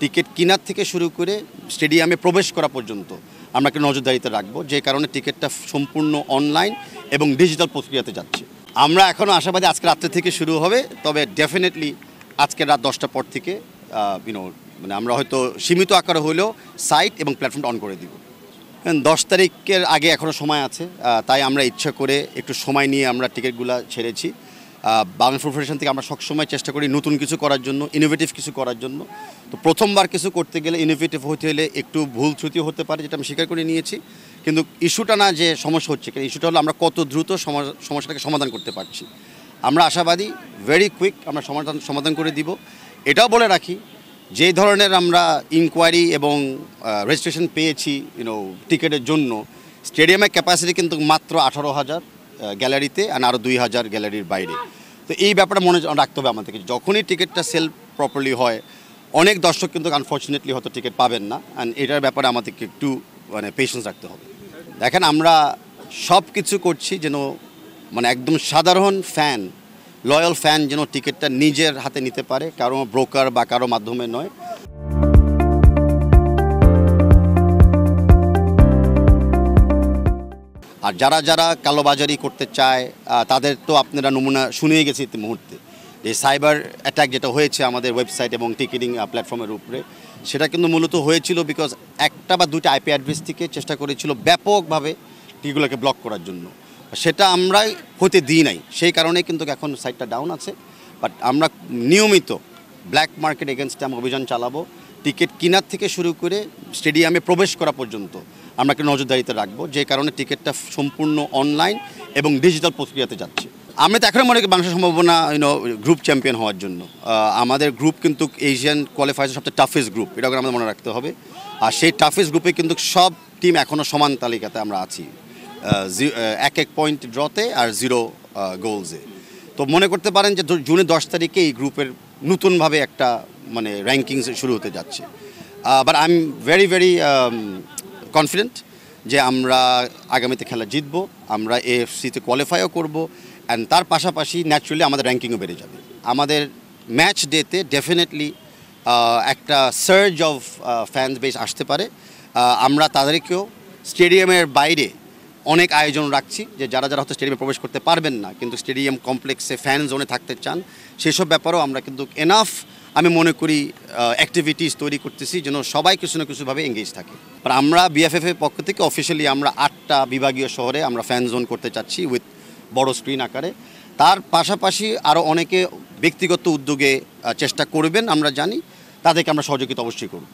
Ticket কেনার থেকে শুরু করে স্টেডিয়ামে প্রবেশ করা পর্যন্ত আমরা একটা নজরদারিতে রাখবো, যে কারণে টিকিটটা সম্পূর্ণ অনলাইন এবং ডিজিটাল প্রক্রিয়াতে যাচ্ছে। আমরা এখনও আশাবাদী আজকে রাত্রে থেকে শুরু হবে, তবে ডেফিনেটলি আজকের রাত 10টার পর থেকে মানে আমরা হয়তো সীমিত আকারে হলেও সাইট এবং প্ল্যাটফর্মটা অন করে দিব। 10 তারিখের আগে এখনও সময় আছে, তাই আমরা ইচ্ছা করে একটু সময় নিয়ে আমরা টিকিটগুলো ছেড়েছি। বাংলা ফুটবল ফেডারেশন থেকে আমরা সবসময় চেষ্টা করি নতুন কিছু করার জন্য, ইনোভেটিভ কিছু করার জন্য। তো প্রথমবার কিছু করতে গেলে ইনোভেটিভ হতে হলে একটু ভুল ত্রুটি হতে পারে, যেটা আমি স্বীকার করে নিয়েছি। কিন্তু ইস্যুটা না যে সমস্যা হচ্ছে, কিন্তু ইস্যুটা হলো আমরা কত দ্রুত সমস্যাটাকে সমাধান করতে পারছি। আমরা আশাবাদী ভেরি কুইক আমরা সমাধান করে দিব। এটাও বলে রাখি, যে ধরনের আমরা ইনকোয়ারি এবং রেজিস্ট্রেশন পেয়েছি টিকিটের জন্য, স্টেডিয়ামের ক্যাপাসিটি কিন্তু মাত্র 18,000 গ্যালারিতে, আর আরও 2,000 গ্যালারির বাইরে। তো এই ব্যাপারটা মনে রাখতে হবে আমাদেরকে। যখনই টিকিটটা সেল প্রপারলি হয়, অনেক দর্শক কিন্তু আনফর্চুনেটলি হয়তো টিকিট পাবেন না, অ্যান্ড এটার ব্যাপারে আমাদেরকে একটু পেশেন্স রাখতে হবে। দেখেন, আমরা সব কিছু করছি যেন একদম সাধারণ ফ্যান, লয়াল ফ্যান যেন টিকিটটা নিজের হাতে নিতে পারে, কারো ব্রোকার বা কারো মাধ্যমে নয়। আর যারা কালোবাজারি করতে চায় তাদের তো আপনারা নমুনা শুনেই গেছে এই মুহূর্তে। এই সাইবার অ্যাটাক যেটা হয়েছে আমাদের ওয়েবসাইট এবং টিকিটিং প্ল্যাটফর্মের উপরে, সেটা কিন্তু মূলত হয়েছিল বিকজ একটা বা দুইটা আইপি অ্যাড্রেস থেকে চেষ্টা করেছিল ব্যাপকভাবে টিকিটগুলোকে ব্লক করার জন্য। সেটা আমরাই হতে দিই নাই, সেই কারণে কিন্তু এখন সাইটটা ডাউন আছে। বাট আমরা নিয়মিত ব্ল্যাক মার্কেট এগেনস্টে আমরা অভিযান চালাবো। টিকিট কেনার থেকে শুরু করে স্টেডিয়ামে প্রবেশ করা পর্যন্ত আমরা একটা নজরদারিতে রাখবো, যে কারণে টিকিটটা সম্পূর্ণ অনলাইন এবং ডিজিটাল প্রক্রিয়াতে যাচ্ছে। আমরা তো এখনও মনে করি বাংলাদেশের সম্ভাবনা গ্রুপ চ্যাম্পিয়ন হওয়ার জন্য। আমাদের গ্রুপ কিন্তু এশিয়ান কোয়ালিফায়ার্সের সবচেয়ে টাফেস্ট গ্রুপ, এটা আমাদের মনে রাখতে হবে। আর সেই টাফেস্ট গ্রুপে কিন্তু সব টিম এখনও সমান তালিকাতে আমরা আছি, 1 পয়েন্ট ড্রতে আর 0 গোলসে। তো মনে করতে পারেন যে জুনের 10 তারিখে এই গ্রুপের নতুনভাবে একটা র্যাঙ্কিংস শুরু হতে যাচ্ছে। But I am very confident যে আমরা আগামীতে খেলা জিতবো, আমরা এএফসিতে কোয়ালিফাইও করবো, অ্যান্ড তার পাশাপাশি ন্যাচুরালি আমাদের র্যাঙ্কিংও বেড়ে যাবে। আমাদের ম্যাচ ডেতে ডেফিনেটলি একটা সার্জ অফ ফ্যান্স বেস আসতে পারে। আমরা তাদেরকেও স্টেডিয়ামের বাইরে অনেক আয়োজন রাখছি, যে যারা হয়তো স্টেডিয়ামে প্রবেশ করতে পারবেন না কিন্তু স্টেডিয়াম কমপ্লেক্সে ফ্যান জোনে থাকতে চান, সেসব ব্যাপারেও আমরা কিন্তু এনাফ আমি মনে করি অ্যাক্টিভিটিস তৈরি করতেছি যেন সবাই কিছু না কিছুভাবে এঙ্গেজ থাকে। আর আমরা বিএফএফ এর পক্ষ থেকে অফিসিয়ালি আমরা 8টা বিভাগীয় শহরে আমরা ফ্যান জোন করতে চাচ্ছি উইথ বড় স্ক্রিন আকারে। তার পাশাপাশি আরও অনেকে ব্যক্তিগত উদ্যোগে চেষ্টা করবেন, আমরা জানি, তাদেরকে আমরা সহযোগিতা অবশ্যই করব।